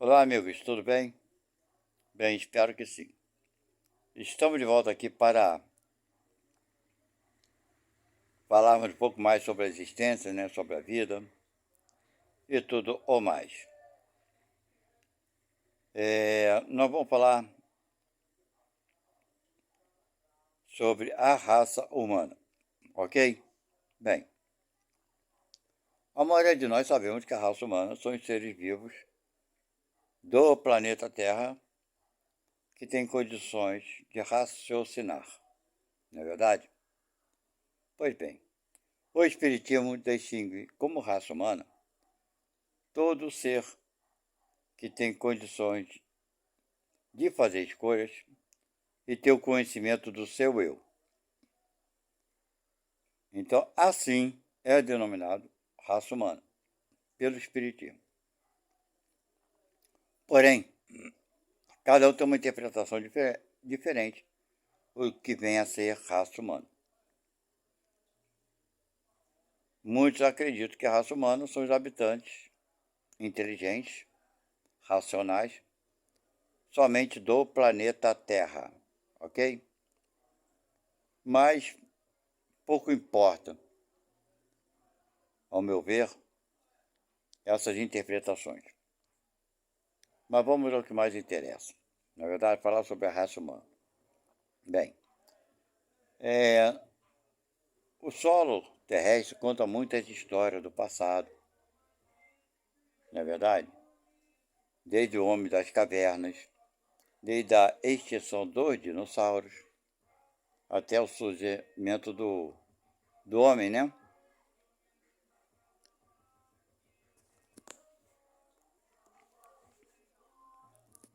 Olá, amigos, tudo bem? Bem, espero que sim. Estamos de volta aqui para falarmos um pouco mais sobre a existência, né, sobre a vida e tudo o mais. Nós vamos falar sobre a raça humana, ok? Bem, a maioria de nós sabemos que a raça humana são os seres vivos do planeta Terra que têm condições de raciocinar, não é verdade? Pois bem, o Espiritismo distingue como raça humana todo ser que tem condições de fazer escolhas e ter o conhecimento do seu eu. Então, assim é denominado raça humana, pelo Espiritismo. Porém, cada um tem uma interpretação diferente do que vem a ser raça humana. Muitos acreditam que a raça humana são os habitantes inteligentes, racionais, somente do planeta Terra, ok? Mas pouco importa, ao meu ver, essas interpretações. Mas vamos ao que mais interessa. Na verdade, falar sobre a raça humana. Bem, o solo terrestre conta muitas histórias do passado, não é verdade? Desde o homem das cavernas, desde a extinção dos dinossauros, até o surgimento do homem, né?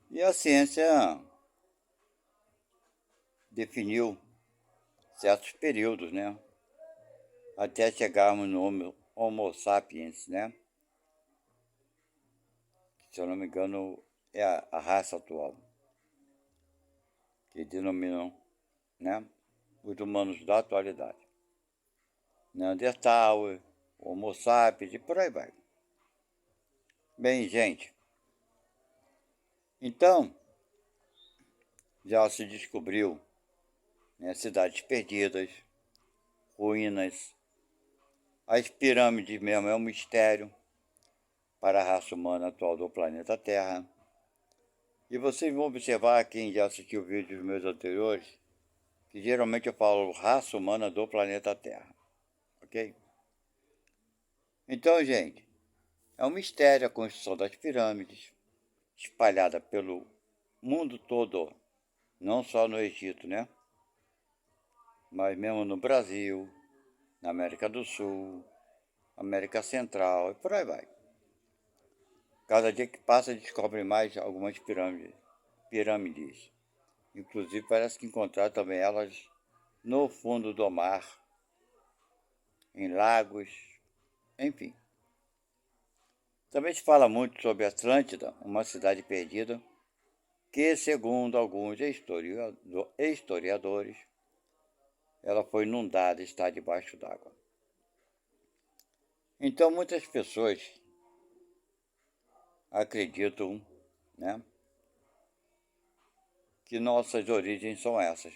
E a ciência definiu certos períodos, né? Até chegarmos no Homo sapiens, né? Que, se eu não me engano, é a raça atual, que denominam, né, os humanos da atualidade. Neandertal, Homo sapiens e por aí vai. Bem, gente, então já se descobriu, né, cidades perdidas, ruínas, as pirâmides mesmo é um mistério para a raça humana atual do planeta Terra. E vocês vão observar, quem já assistiu vídeos meus anteriores, que geralmente eu falo raça humana do planeta Terra, ok? Então, gente, é um mistério a construção das pirâmides, espalhada pelo mundo todo, não só no Egito, né? Mas mesmo no Brasil, na América do Sul, América Central e por aí vai. Cada dia que passa descobre mais algumas pirâmides. Inclusive parece que encontraram também elas no fundo do mar, em lagos, enfim. Também se fala muito sobre Atlântida, uma cidade perdida, que, segundo alguns historiadores, ela foi inundada e está debaixo d'água. Então, muitas pessoas acreditam, né, que nossas origens são essas.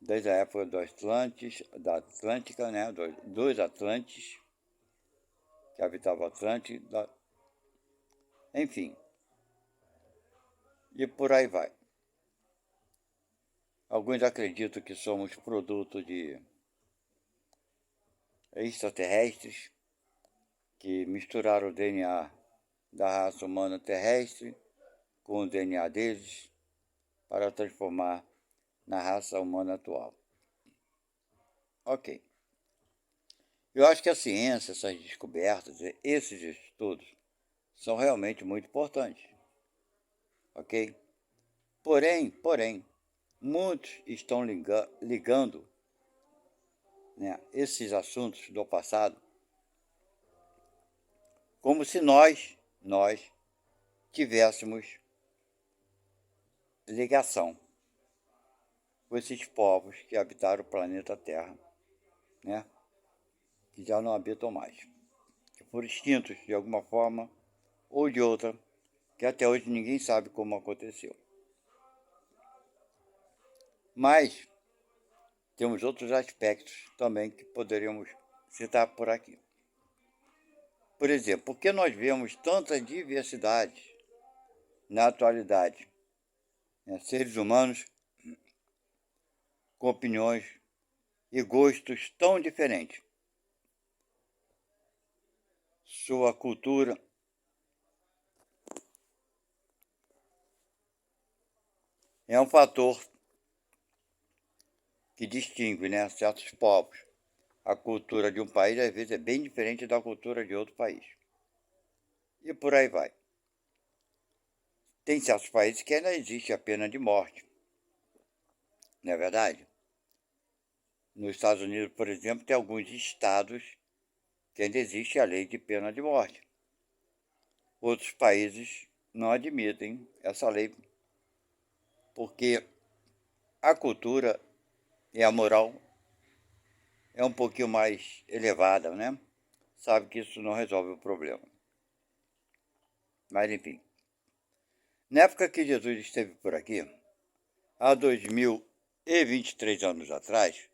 Desde a época do Atlantes, da Atlântica, né, dos Atlantes, que habitavam o Atlântida, enfim. E por aí vai. Alguns acreditam que somos produto de extraterrestres que misturaram o DNA da raça humana terrestre com o DNA deles para transformar na raça humana atual. Ok. Eu acho que a ciência, essas descobertas, esses estudos, são realmente muito importantes. Ok? Porém, muitos estão ligando, né, esses assuntos do passado como se nós tivéssemos ligação com esses povos que habitaram o planeta Terra, né? Que já não habitam mais, que foram extintos de alguma forma ou de outra, que até hoje ninguém sabe como aconteceu. Mas temos outros aspectos também que poderíamos citar por aqui. Por exemplo, por que nós vemos tanta diversidade na atualidade? Seres humanos com opiniões e gostos tão diferentes. Sua cultura é um fator que distingue, certos povos. A cultura de um país, às vezes, é bem diferente da cultura de outro país. E por aí vai. Tem certos países que ainda existe a pena de morte. Não é verdade? Nos Estados Unidos, por exemplo, tem alguns estados que ainda existe a lei de pena de morte. Outros países não admitem essa lei, porque a cultura e a moral é um pouquinho mais elevada, né? Sabe que isso não resolve o problema. Mas enfim. Na época que Jesus esteve por aqui, há 2023 anos atrás,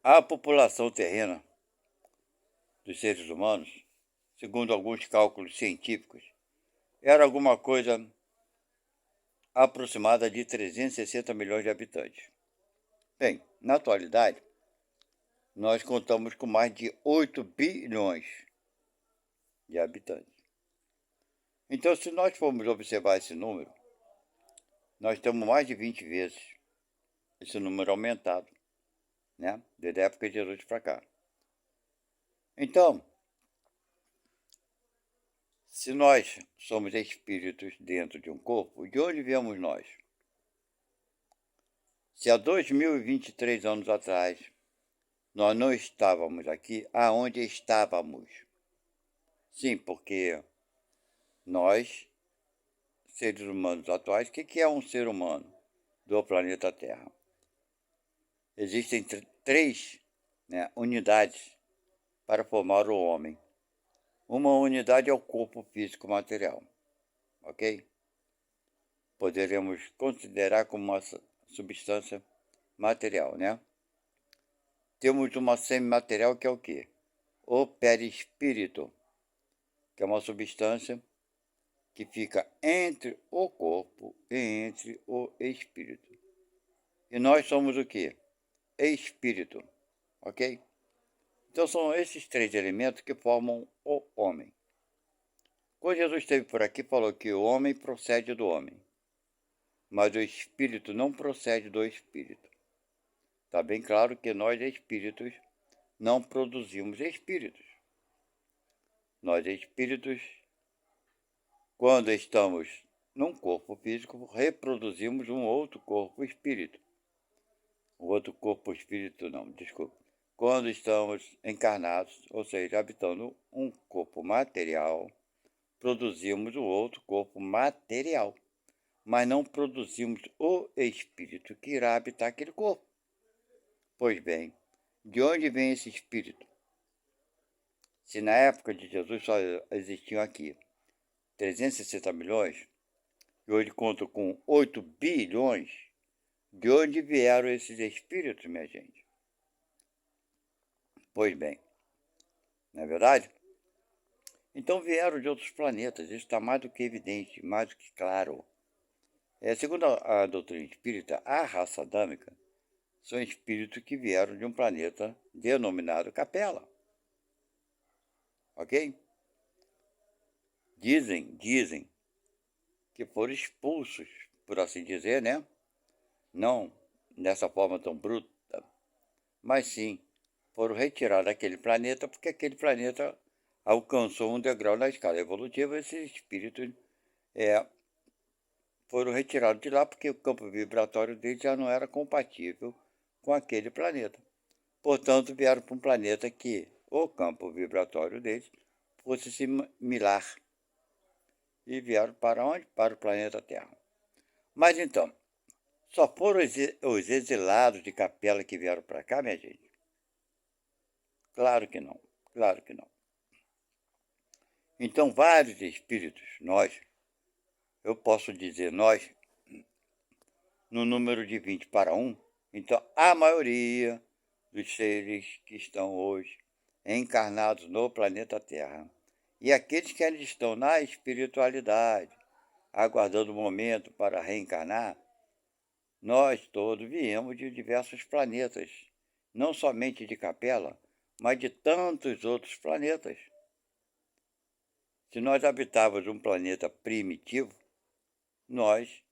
a população terrena dos seres humanos, segundo alguns cálculos científicos, era alguma coisa aproximada de 360 milhões de habitantes. Bem, na atualidade, nós contamos com mais de 8 bilhões de habitantes. Então, se nós formos observar esse número, nós temos mais de 20 vezes esse número aumentado, desde a época de Jesus para cá. Então, se nós somos espíritos dentro de um corpo, de onde viemos nós? Se há 2023 anos atrás nós não estávamos aqui, aonde estávamos? Sim, porque nós, seres humanos atuais, o que é um ser humano do planeta Terra? Existem três unidades para formar o homem. Uma unidade é o corpo físico material, ok? Poderemos considerar como uma substância material, Temos uma semimaterial que é o quê? O perispírito, que é uma substância que fica entre o corpo e entre o espírito. E nós somos o quê? Espírito, ok? Então são esses três elementos que formam o homem. Quando Jesus esteve por aqui, falou que o homem procede do homem, mas o espírito não procede do espírito. Está bem claro que nós, espíritos, não produzimos espíritos. Nós, espíritos, quando estamos num corpo físico, reproduzimos um outro corpo espírito. O outro corpo espírito não, desculpa. Quando estamos encarnados, ou seja, habitando um corpo material, produzimos o outro corpo material, mas não produzimos o espírito que irá habitar aquele corpo. Pois bem, de onde vem esse espírito? Se na época de Jesus só existiam aqui 360 milhões, e hoje conta com 8 bilhões, de onde vieram esses espíritos, minha gente? Pois bem, não é verdade? Então vieram de outros planetas, isso está mais do que evidente, mais do que claro. Segundo a doutrina espírita, a raça adâmica são espíritos que vieram de um planeta denominado Capela. Ok? Dizem que foram expulsos, por assim dizer, Não dessa forma tão bruta, mas sim foram retirados daquele planeta porque aquele planeta alcançou um degrau na escala evolutiva. Esses espíritos foram retirados de lá porque o campo vibratório deles já não era compatível com aquele planeta. Portanto, vieram para um planeta que o campo vibratório deles fosse similar. E vieram para onde? Para o planeta Terra. Mas então, só foram os exilados de Capela que vieram para cá, minha gente? Claro que não, claro que não. Então, vários espíritos, eu posso dizer nós, no número de 20 para 1, então a maioria dos seres que estão hoje encarnados no planeta Terra. E aqueles que ainda estão na espiritualidade, aguardando o momento para reencarnar, nós todos viemos de diversos planetas, não somente de Capela, mas de tantos outros planetas. Se nós habitávamos um planeta primitivo, nós,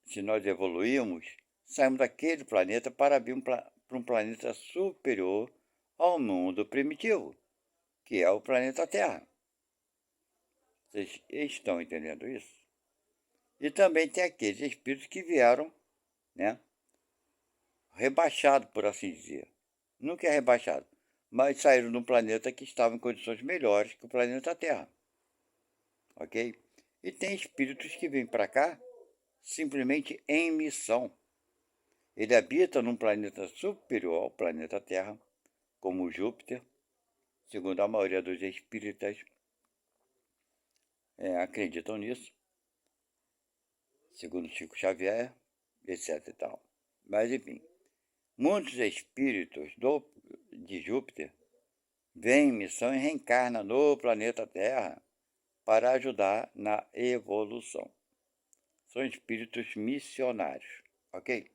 se nós evoluímos, saímos daquele planeta para vir para um planeta superior ao mundo primitivo, que é o planeta Terra. Vocês estão entendendo isso? E também tem aqueles espíritos que vieram, né, rebaixados, por assim dizer. Nunca é rebaixado, mas saíram de um planeta que estava em condições melhores que o planeta Terra. Ok? E tem espíritos que vêm para cá simplesmente em missão. Ele habita num planeta superior ao planeta Terra, como Júpiter, segundo a maioria dos espíritas acreditam nisso, segundo Chico Xavier, etc. E tal. Mas, enfim, muitos espíritos de Júpiter vêm em missão e reencarnam no planeta Terra para ajudar na evolução. São espíritos missionários, ok?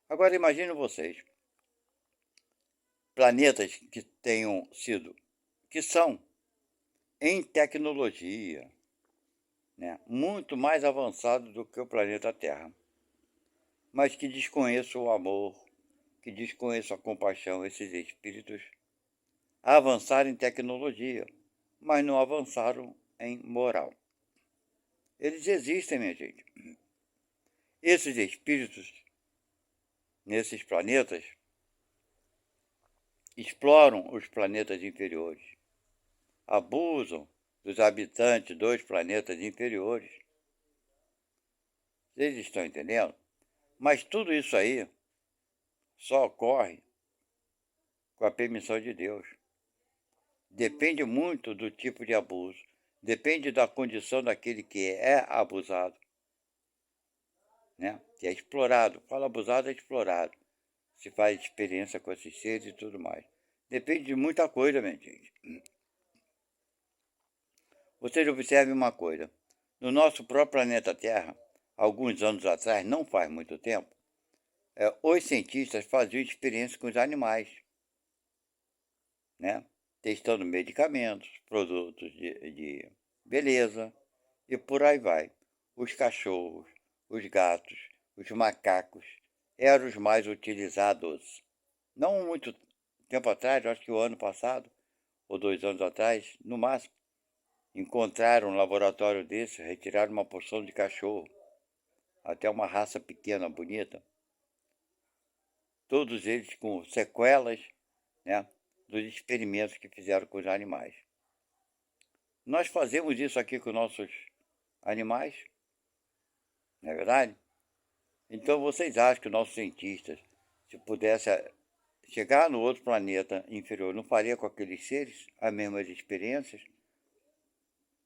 Agora imagine vocês, planetas que tenham sido, que são em tecnologia, né, muito mais avançados do que o planeta Terra, mas que desconheçam o amor, que desconheçam a compaixão, esses espíritos avançaram em tecnologia, mas não avançaram em moral. Eles existem, minha gente. Esses espíritos, nesses planetas, exploram os planetas inferiores, abusam dos habitantes dos planetas inferiores. Vocês estão entendendo? Mas tudo isso aí só ocorre com a permissão de Deus. Depende muito do tipo de abuso, depende da condição daquele que é abusado, né? Que é explorado. Fala abusado, é explorado. Se faz experiência com esses seres e tudo mais. Depende de muita coisa, minha gente. Vocês observem uma coisa. No nosso próprio planeta Terra, alguns anos atrás, não faz muito tempo, os cientistas faziam experiência com os animais, né? Testando medicamentos, produtos de beleza e por aí vai. Os cachorros, os gatos, os macacos eram os mais utilizados. Não muito tempo atrás, acho que o ano passado, ou 2 anos atrás, no máximo, encontraram um laboratório desse, retiraram uma porção de cachorro, até uma raça pequena, bonita, todos eles com sequelas, né, dos experimentos que fizeram com os animais. Nós fazemos isso aqui com nossos animais, não é verdade? Então vocês acham que os nossos cientistas, se pudesse chegar no outro planeta inferior, não faria com aqueles seres as mesmas experiências?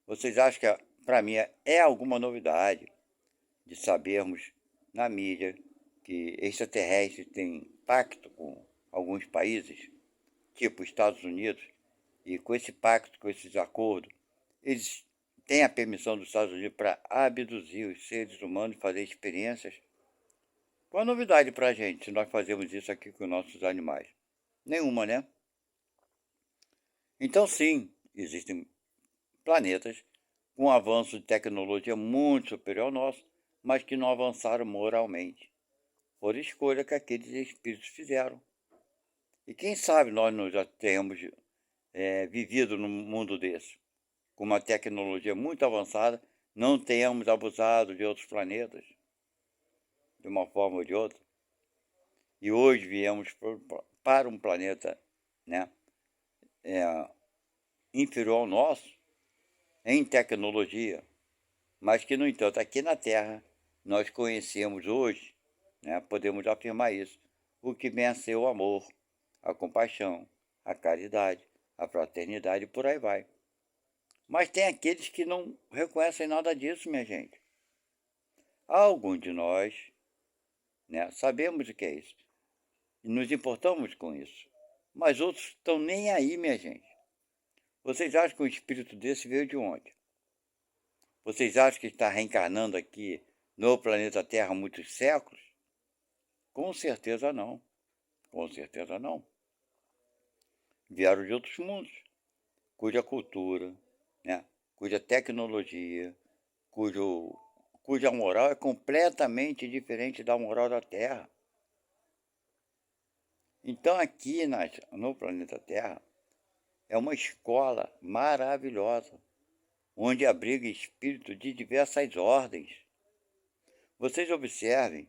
Vocês acham que, para mim, é alguma novidade de sabermos na mídia que extraterrestres têm pacto com alguns países, tipo Estados Unidos, e com esse pacto, com esses acordos, eles têm a permissão dos Estados Unidos para abduzir os seres humanos e fazer experiências? Qual a novidade para a gente se nós fazemos isso aqui com nossos animais? Nenhuma, né? Então, sim, existem planetas com um avanço de tecnologia muito superior ao nosso, mas que não avançaram moralmente, por escolha que aqueles espíritos fizeram. E quem sabe nós não já tenhamos vivido num mundo desse, com uma tecnologia muito avançada, não tenhamos abusado de outros planetas, de uma forma ou de outra, e hoje viemos para um planeta, né, inferior ao nosso, em tecnologia, mas que, no entanto, aqui na Terra, nós conhecemos hoje, né, podemos afirmar isso, o que vem a ser o amor, a compaixão, a caridade, a fraternidade e por aí vai. Mas tem aqueles que não reconhecem nada disso, minha gente. Alguns de nós, né, sabemos o que é isso e nos importamos com isso. Mas outros estão nem aí, minha gente. Vocês acham que um espírito desse veio de onde? Vocês acham que está reencarnando aqui no planeta Terra há muitos séculos? Com certeza não. Com certeza não. Vieram de outros mundos, cuja cultura, né, cuja tecnologia, cuja moral é completamente diferente da moral da Terra. Então aqui no planeta Terra é uma escola maravilhosa, onde abriga espíritos de diversas ordens. Vocês observem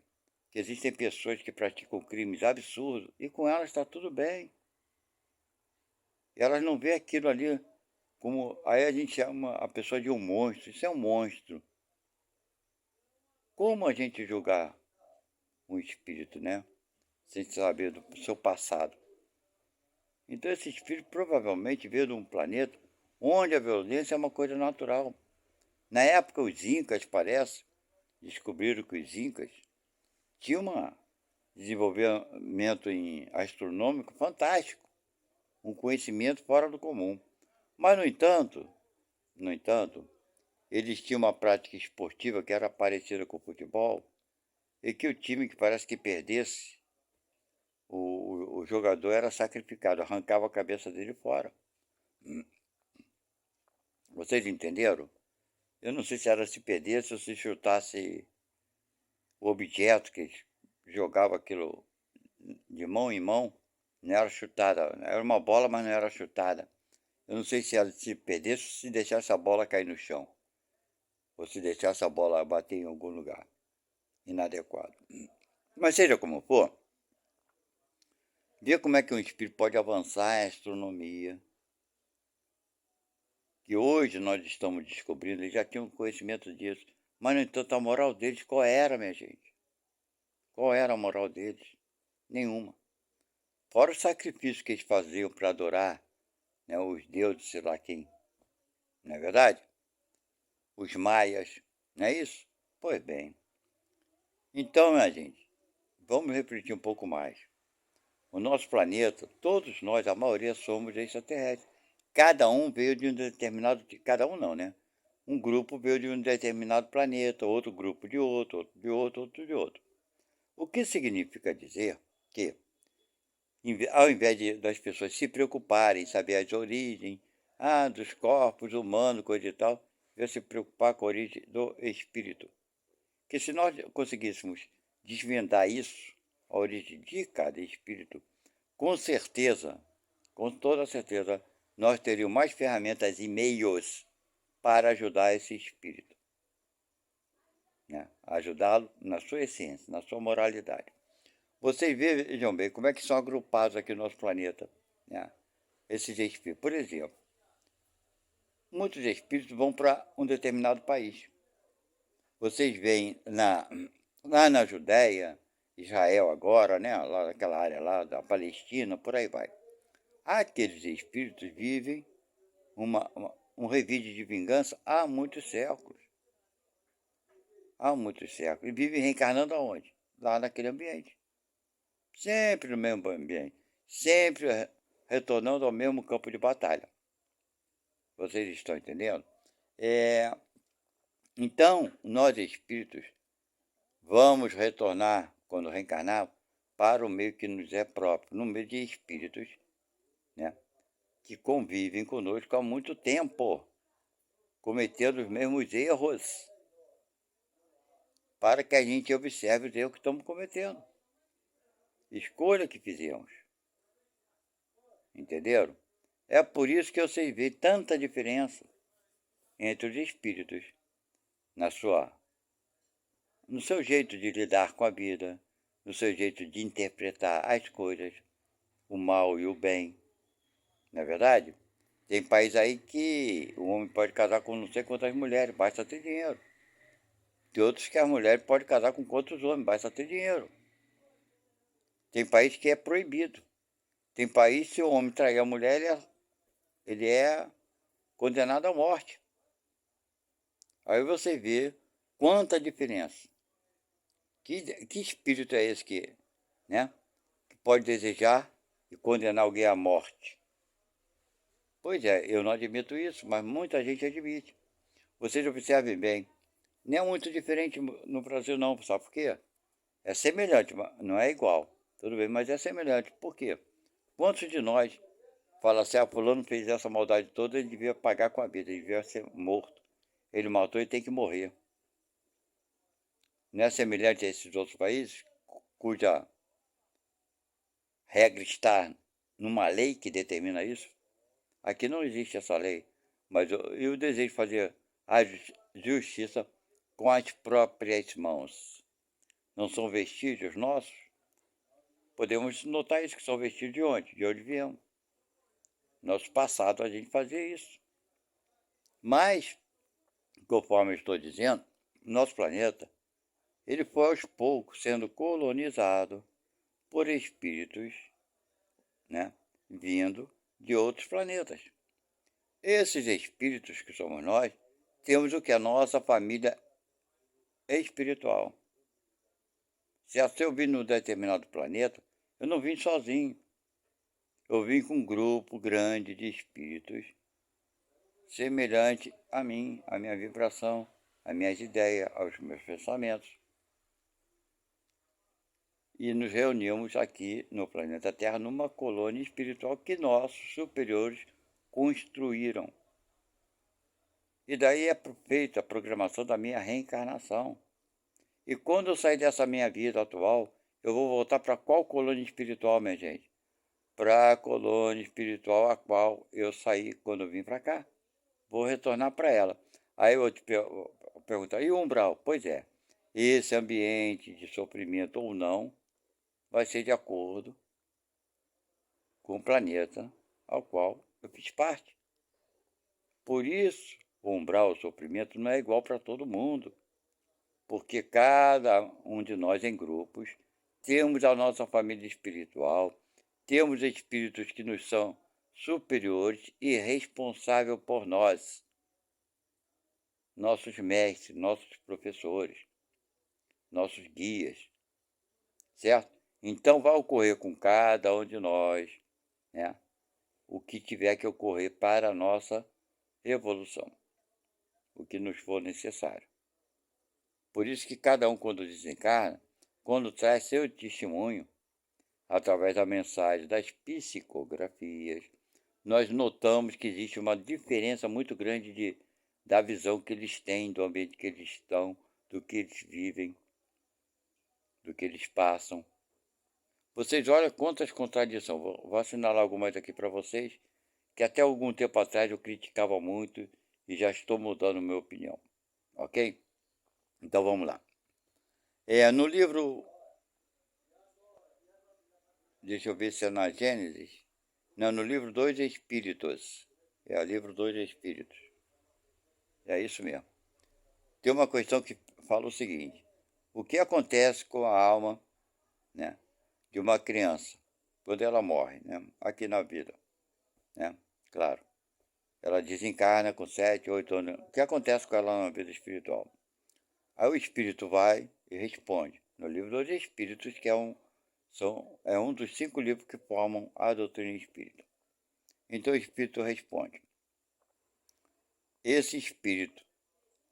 que existem pessoas que praticam crimes absurdos e com elas está tudo bem. Elas não veem aquilo ali como... Aí a gente chama a pessoa de um monstro. Isso é um monstro. Como a gente julgar um espírito, né? Sem saber do seu passado. Então esse espírito provavelmente veio de um planeta onde a violência é uma coisa natural. Na época os incas, parece, descobriram que os incas tinham um desenvolvimento astronômico fantástico, um conhecimento fora do comum. Mas, no entanto, eles tinham uma prática esportiva que era parecida com o futebol, e que o time que parece que perdesse, o jogador era sacrificado, arrancava a cabeça dele fora. Vocês entenderam? Eu não sei se era se perdesse ou se chutasse o objeto que jogava aquilo de mão em mão, não era chutada, era uma bola, mas não era chutada. Eu não sei se ela se perdesse ou se deixasse a bola cair no chão, ou se deixasse a bola bater em algum lugar inadequado. Mas seja como for, vê como é que um espírito pode avançar em astronomia, que hoje nós estamos descobrindo, eles já tinham conhecimento disso, mas, no entanto, a moral deles qual era, minha gente? Qual era a moral deles? Nenhuma. Fora o sacrifício que eles faziam para adorar, né, os deuses, sei lá quem, não é verdade? Os maias, não é isso? Pois bem. Então, minha gente, vamos refletir um pouco mais. O nosso planeta, todos nós, a maioria somos extraterrestres. Cada um veio de um determinado... Cada um não, né? Um grupo veio de um determinado planeta, outro grupo de outro, outro de outro, outro de outro. O que significa dizer que, ao invés das pessoas se preocuparem em saber as origens, dos corpos humanos, coisa e tal, devia se preocupar com a origem do espírito. Que se nós conseguíssemos desvendar isso, a origem de cada espírito, com certeza, com toda certeza, nós teríamos mais ferramentas e meios para ajudar esse espírito, né? Ajudá-lo na sua essência, na sua moralidade. Vocês vejam bem como é que são agrupados aqui no nosso planeta, né, esses espíritos. Por exemplo, muitos espíritos vão para um determinado país. Vocês veem lá na Judéia, Israel agora, né, lá naquela área lá da Palestina, por aí vai. Aqueles espíritos vivem um revide de vingança há muitos séculos. Há muitos séculos. E vivem reencarnando aonde? Lá naquele ambiente. Sempre no mesmo ambiente. Sempre retornando ao mesmo campo de batalha. Vocês estão entendendo? Então, nós espíritos vamos retornar, quando reencarnar, para o meio que nos é próprio, no meio de espíritos, né, que convivem conosco há muito tempo, cometendo os mesmos erros, para que a gente observe os erros que estamos cometendo. Escolha que fizemos. Entenderam? É por isso que vocês veem tanta diferença entre os espíritos no seu jeito de lidar com a vida, no seu jeito de interpretar as coisas, o mal e o bem. Não é verdade? Tem país aí que o homem pode casar com não sei quantas mulheres, basta ter dinheiro. Tem outros que as mulheres podem casar com quantos homens, basta ter dinheiro. Tem país que é proibido. Tem país que se o homem trair a mulher, ele ele é condenado à morte. Aí você vê quanta diferença. Que espírito é esse né, que pode desejar e condenar alguém à morte? Pois é, eu não admito isso, mas muita gente admite. Vocês observem bem, não é muito diferente no Brasil não, sabe por quê? É semelhante, mas não é igual, tudo bem, mas é semelhante. Por quê? Quantos de nós fala assim, fulano fez essa maldade toda, ele devia pagar com a vida, ele devia ser morto. Ele matou e tem que morrer. Não é semelhante a esses outros países, cuja regra está numa lei que determina isso? Aqui não existe essa lei, mas eu desejo fazer a justiça com as próprias mãos. Não são vestígios nossos? Podemos notar isso, que são vestígios de onde? De onde viemos. Nosso passado a gente fazia isso. Mas, conforme eu estou dizendo, nosso planeta, ele foi aos poucos sendo colonizado por espíritos, né, vindo de outros planetas. Esses espíritos que somos nós, temos o que? A nossa família espiritual. Se eu vim num determinado planeta, eu não vim sozinho. Eu vim com um grupo grande de espíritos semelhante a mim, a minha vibração, as minhas ideias, aos meus pensamentos. E nos reunimos aqui no planeta Terra numa colônia espiritual que nossos superiores construíram. E daí é feita a programação da minha reencarnação. E quando eu sair dessa minha vida atual, eu vou voltar para qual colônia espiritual, minha gente? Para a colônia espiritual a qual eu saí quando eu vim para cá. Vou retornar para ela. Aí eu te pergunto, e o umbral? Pois é, esse ambiente de sofrimento ou não vai ser de acordo com o planeta ao qual eu fiz parte. Por isso, o umbral, o sofrimento, não é igual para todo mundo, porque cada um de nós em grupos temos a nossa família espiritual, temos espíritos que nos são superiores e responsáveis por nós, nossos mestres, nossos professores, nossos guias, certo? Então vai ocorrer com cada um de nós, né, o que tiver que ocorrer para a nossa evolução, o que nos for necessário. Por isso que cada um, quando desencarna, quando traz seu testemunho, através da mensagem das psicografias, nós notamos que existe uma diferença muito grande da visão que eles têm, do ambiente que eles estão, do que eles vivem, do que eles passam. Vocês olham quantas contradições. Vou assinalar algumas aqui para vocês, que até algum tempo atrás eu criticava muito e já estou mudando minha opinião. Ok? Então vamos lá. No livro, deixa eu ver se é na Gênesis. Não, no livro Dois Espíritos. É o livro Dois Espíritos. É isso mesmo. Tem uma questão que fala o seguinte: o que acontece com a alma, né, de uma criança quando ela morre, né, aqui na vida, né? Claro, ela desencarna com 7, 8 anos. O que acontece com ela na vida espiritual? Aí o espírito vai e responde no livro dos Espíritos, que é um dos 5 livros que formam a doutrina espírita. Então o espírito responde: esse espírito,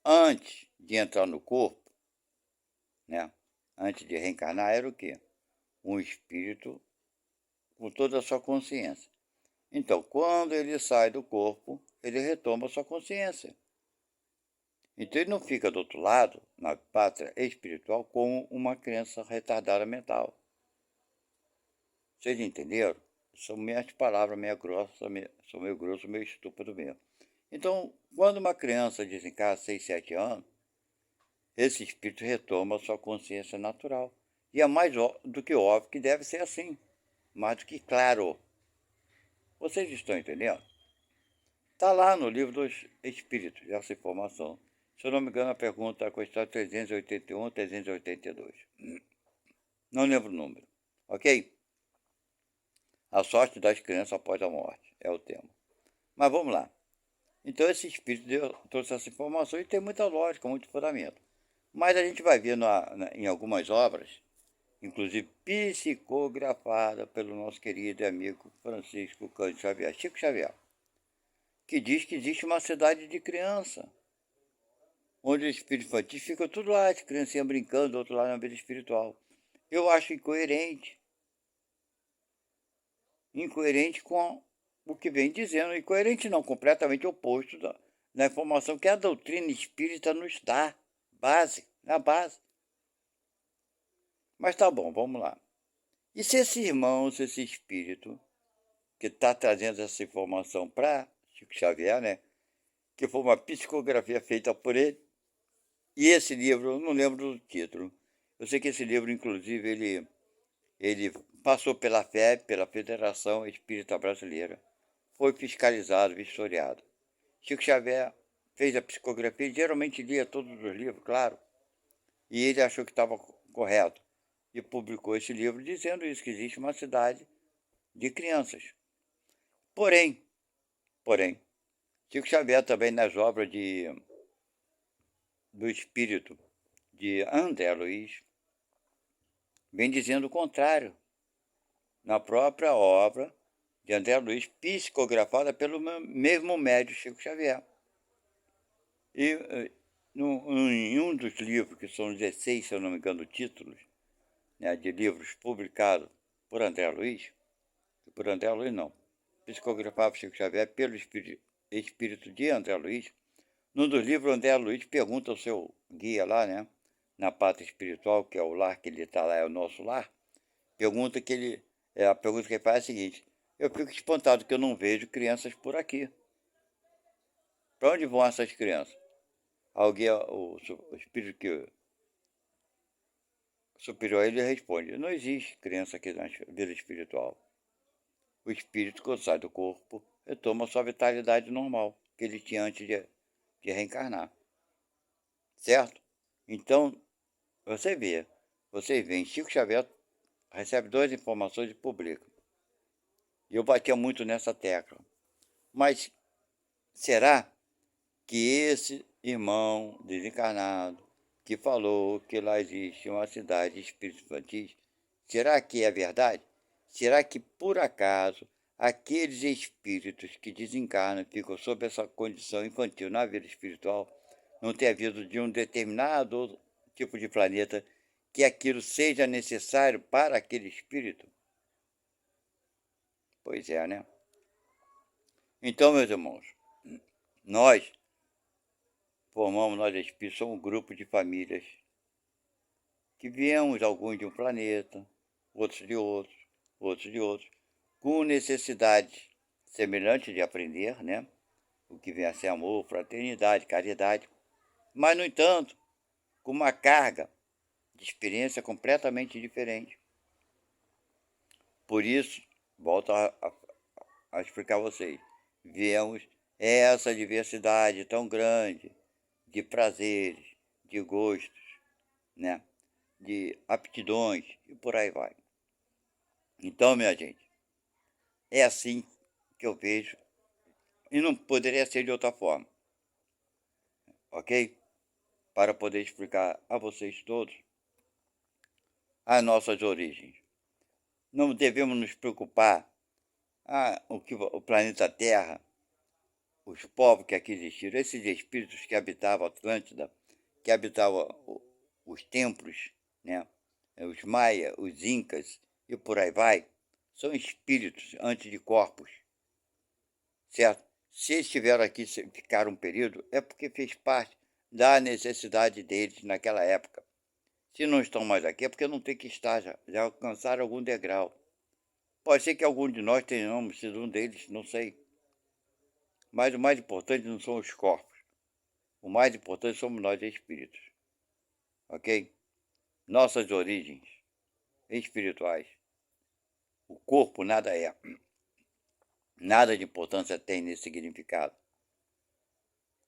antes de entrar no corpo, né, antes de reencarnar, era o quê? Um espírito com toda a sua consciência. Então, quando ele sai do corpo, ele retoma a sua consciência. Então, ele não fica do outro lado, na pátria espiritual, como uma criança retardada mental. Vocês entenderam? São minhas palavras meio grossas, são meio grosso, meio estúpido mesmo. Então, quando uma criança desencarna 6, 7 anos, esse espírito retoma a sua consciência natural. E é mais do que óbvio que deve ser assim. Mais do que claro. Vocês estão entendendo? Está lá no livro dos Espíritos, essa informação. Se eu não me engano, a pergunta é a questão 381, 382. Não lembro o número. Ok? A sorte das crianças após a morte é o tema. Mas vamos lá. Então esse espírito trouxe essa informação e tem muita lógica, muito fundamento. Mas a gente vai ver em algumas obras, inclusive psicografada pelo nosso querido amigo Francisco Cândido Xavier, Chico Xavier, que diz que existe uma cidade de criança, onde os espíritos infantis ficam tudo lá, as criancinhas brincando, outro lá na vida espiritual. Eu acho incoerente com o que vem dizendo, incoerente não, completamente oposto da informação que a doutrina espírita nos dá, na base. Mas tá bom, vamos lá. E se esse irmão, se esse espírito que está trazendo essa informação para Chico Xavier, né, que foi uma psicografia feita por ele, e esse livro, eu não lembro do título, eu sei que esse livro, inclusive, ele passou pela FEB, pela Federação Espírita Brasileira, foi fiscalizado, vistoriado. Chico Xavier fez a psicografia, ele geralmente lia todos os livros, claro, e ele achou que estava correto, e publicou esse livro dizendo isso, que existe uma cidade de crianças. Porém, Chico Xavier também nas obras do espírito de André Luiz, vem dizendo o contrário, na própria obra de André Luiz, psicografada pelo mesmo médium Chico Xavier. E em um dos livros, que são 16, se eu não me engano, títulos, né, de livros publicados por André Luiz, psicografava Chico Xavier pelo espírito de André Luiz. Num dos livros, André Luiz pergunta ao seu guia lá, né, na pátria espiritual, que é o lar que ele está lá, é o nosso lar, a pergunta que ele faz é a seguinte: eu fico espantado que eu não vejo crianças por aqui. Para onde vão essas crianças? Alguém, o espírito que superior a ele responde: não existe criança aqui na vida espiritual. O espírito, quando sai do corpo, retoma a sua vitalidade normal que ele tinha antes de reencarnar. Certo? Então, vocês veem, Chico Xavier recebe duas informações e publica. E eu batia muito nessa tecla. Mas será que esse irmão desencarnado que falou que lá existe uma cidade de espíritos infantis, será que é verdade? Será que, por acaso, aqueles espíritos que desencarnam ficam sob essa condição infantil na vida espiritual, não tem havido de um determinado tipo de planeta que aquilo seja necessário para aquele espírito? Pois é, né? Então, meus irmãos, nós nós espíritos, somos um grupo de famílias que viemos, alguns de um planeta, outros de outros, com necessidades semelhantes de aprender, né? O que vem a ser amor, fraternidade, caridade, mas, no entanto, com uma carga de experiência completamente diferente. Por isso, volto a explicar a vocês, viemos essa diversidade tão grande de prazeres, de gostos, né? De aptidões e por aí vai. Então, minha gente, é assim que eu vejo e não poderia ser de outra forma, ok? Para poder explicar a vocês todos as nossas origens. Não devemos nos preocupar o planeta Terra, os povos que aqui existiram, esses espíritos que habitavam a Atlântida, que habitavam os templos, né? Os maias, os incas e por aí vai, são espíritos antes de corpos, certo? Se estiveram aqui, ficaram um período, é porque fez parte da necessidade deles naquela época. Se não estão mais aqui, é porque não tem que estar, já alcançaram algum degrau. Pode ser que algum de nós tenhamos sido um deles, não sei. Mas o mais importante não são os corpos. O mais importante somos nós, espíritos. Ok? Nossas origens espirituais. O corpo nada é. Nada de importância tem nesse significado.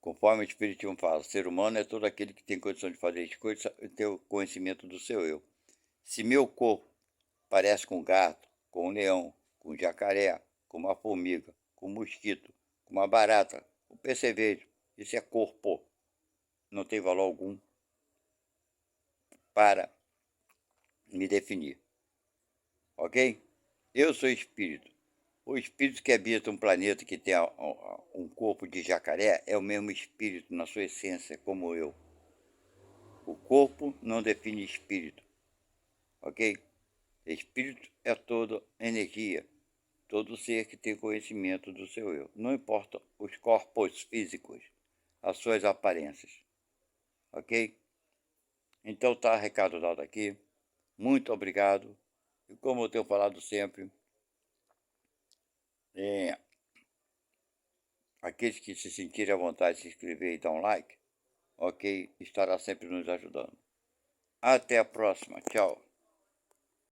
Conforme o Espiritismo fala, ser humano é todo aquele que tem condição de fazer escolhas e ter o conhecimento do seu eu. Se meu corpo parece com um gato, com um leão, com um jacaré, com uma formiga, com um mosquito, uma barata, o percevejo. Isso é corpo. Não tem valor algum para me definir. Ok? Eu sou espírito. O espírito que habita um planeta que tem um corpo de jacaré é o mesmo espírito na sua essência, como eu. O corpo não define espírito. Ok? Espírito é toda energia, todo ser que tem conhecimento do seu eu. Não importa os corpos físicos, as suas aparências. Ok? Então tá, recado dado aqui. Muito obrigado. E como eu tenho falado sempre, aqueles que se sentirem à vontade de se inscrever e dar um like, ok, estará sempre nos ajudando. Até a próxima. Tchau.